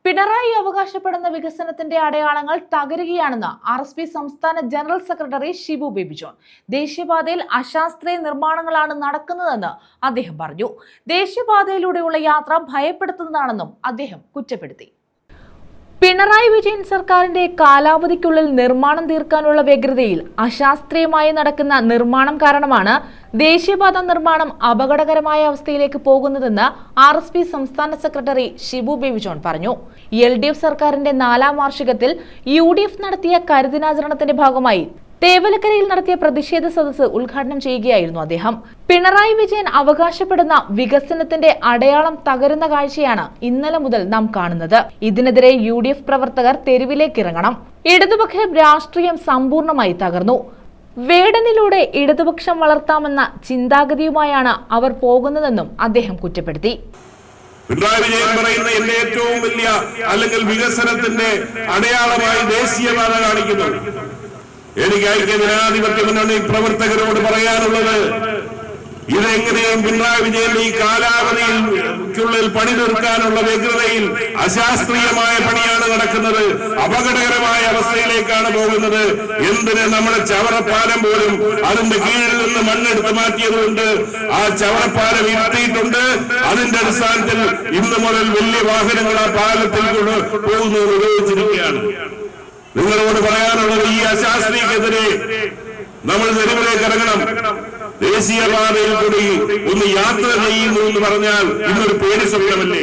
പിണറായി അവകാശപ്പെടുന്ന വികസനത്തിന്റെ അടയാളങ്ങൾ തകരുകയാണെന്ന് RSP സംസ്ഥാന general secretary Shibu baby John. ദേശീയപാതയിൽ അശാസ്ത്രീയ നിർമ്മാണങ്ങളാണ് നടക്കുന്നതെന്ന് അദ്ദേഹം പറഞ്ഞു. ദേശീയപാതയിലൂടെയുള്ള യാത്ര ഭയപ്പെടുത്തുന്നതാണെന്നും അദ്ദേഹം കുറ്റപ്പെടുത്തി. പിണറായി വിജയൻ സർക്കാരിന്റെ കാലാവധിക്കുള്ളിൽ നിർമ്മാണം തീർക്കാനുള്ള വ്യഗ്രതയിൽ അശാസ്ത്രീയമായി നടക്കുന്ന നിർമ്മാണം കാരണമാണ് ദേശീയപാത നിർമ്മാണം അപകടകരമായ അവസ്ഥയിലേക്ക് പോകുന്നതെന്ന് RSP സംസ്ഥാന സെക്രട്ടറി ഷിബു ബേബി ജോൺ പറഞ്ഞു. LDF സർക്കാരിന്റെ 4ാം വാർഷികത്തിൽ UDF നടത്തിയ കരുദിനാചരണത്തിന്റെ ഭാഗമായി തേവലക്കരയിൽ നടത്തിയ പ്രതിഷേധ സദസ്സ് ഉദ്ഘാടനം ചെയ്യുകയായിരുന്നു അദ്ദേഹം. പിണറായി വിജയൻ അവകാശപ്പെടുന്ന വികസനത്തിന്റെ അടയാളം തകരുന്ന കാഴ്ചയാണ് ഇന്നലെ മുതൽ നാം കാണുന്നത്. ഇതിനെതിരെ UDF പ്രവർത്തകർ തെരുവിലേക്കിറങ്ങണം. ഇടതുപക്ഷ രാഷ്ട്രീയം സമ്പൂർണ്ണമായി തകർന്നു. വേടനിലൂടെ ഇടതുപക്ഷം വളർത്താമെന്ന ചിന്താഗതിയുമായാണ് അവർ പോകുന്നതെന്നും അദ്ദേഹം കുറ്റപ്പെടുത്തി. പിണറായി വിജയൻ പറയുന്ന എന്റെ ഏറ്റവും വലിയ അല്ലെങ്കിൽ വികസനത്തിന്റെ അടയാളമായി ദേശീയപാത കാണിക്കുന്നു. എനിക്ക് ഐക്യ ജനാധിപത്യ മുന്നണി പ്രവർത്തകരോട് പറയാനുള്ളത്, ഇതെങ്ങനെയും പിണറായി വിജയന്റെ ഈ കാലാവധിക്കുള്ളിൽ പണി തീർക്കാനുള്ള വ്യഗ്രതയിൽ അശാസ്ത്രീയമായ പണിയാണ് നടക്കുന്നത്. അപകടകരമായ അവസ്ഥയിലേക്കാണ് പോകുന്നത്. എന്തിന് നമ്മുടെ ചവറപ്പാലം പോലും അതിന്റെ കീഴിൽ നിന്ന് മണ്ണെടുത്ത് മാറ്റിയതുകൊണ്ട് ആ ചവറപ്പാലം ഇരുത്തിയിട്ടുണ്ട്. അതിന്റെ അടിസ്ഥാനത്തിൽ ഇന്ന് മുതൽ വലിയ വാഹനങ്ങൾ ആ പാലത്തിൽ പോകുന്നത് ഉപയോഗിച്ചിരിക്കുകയാണ്. നിങ്ങളോട് പറയാനുള്ളത്, ഈ അശാസ്ത്രീയക്കെതിരെ നമ്മൾ തെരുവിലേക്ക് ഇറങ്ങണം. ദേശീയപാതയിൽ കൂടി ഒന്ന് യാത്ര ചെയ്യുന്നു എന്ന് പറഞ്ഞാൽ ഇന്നൊരു പേടി സ്വപ്നമല്ലേ?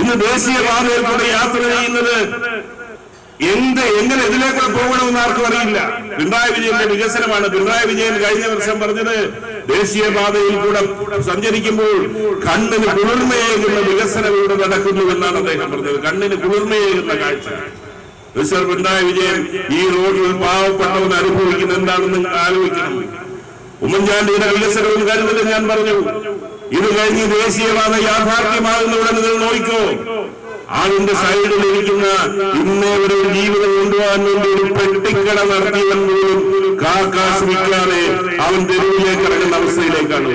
ഇന്ന് ദേശീയപാതയിൽ കൂടി യാത്ര ചെയ്യുന്നത് എങ്ങനെ ഇതിലേക്ക് പോകണമെന്ന് ആർക്കും അറിയില്ല. പിണറായി വിജയന്റെ വികസനമാണ്. പിണറായി വിജയൻ കഴിഞ്ഞ വർഷം പറഞ്ഞത്, ദേശീയപാതയിൽ കൂടെ സഞ്ചരിക്കുമ്പോൾ കണ്ണിന് കുളിർമയേകുന്ന വികസനം ഇവിടെ നടക്കുന്നുവെന്നാണ് അദ്ദേഹം പറഞ്ഞത്. കണ്ണിന് കുളിർമയേകുന്ന കാഴ്ച. മിസ്റ്റർ പിണറായി വിജയൻ ഈ റോഡിൽ പാവപ്പെട്ടവൻ അനുഭവിക്കുന്ന എന്താണെന്ന് ആലോചിക്കണം. ഉമ്മൻചാണ്ടിയുടെ വികസനവും കരുതലും ഞാൻ പറഞ്ഞു. ഇത് കഴിഞ്ഞ് ദേശീയപാത യാഥാർത്ഥ്യമാകുന്നവിടെ നിങ്ങൾ നോക്കിക്കോ. ആളിന്റെ സൈഡിൽ ഇരിക്കുന്ന ഇന്നേ ഒരു ജീവിതം കൊണ്ടുപോകാൻ വേണ്ടി ഒരു പെട്ടിക്കട നടത്തിയവൻ പോലും കാശ്രമിക്കാതെ അവൻ തെരുവിലേക്ക് ഇറങ്ങുന്ന അവസ്ഥയിലേക്കാണ്.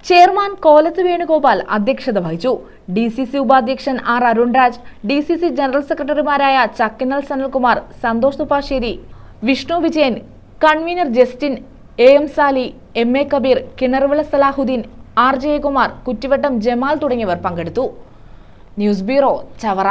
ചെയർമാൻ കോലത്ത് വേണുഗോപാൽ അധ്യക്ഷത വഹിച്ചു. DCC ഉപാധ്യക്ഷൻ R അരുൺരാജ്, DCC ജനറൽ സെക്രട്ടറിമാരായ Chakkinal Sanalkumar, Santhosh Thuppassery, Vishnu Vijayan, convener Justin, AM Sali, MA Kabeer, Kinarvila Salahuddeen, R Jayakumar, Kuttivattam Jamal തുടങ്ങിയവർ പങ്കെടുത്തു. News bureau, Chavara.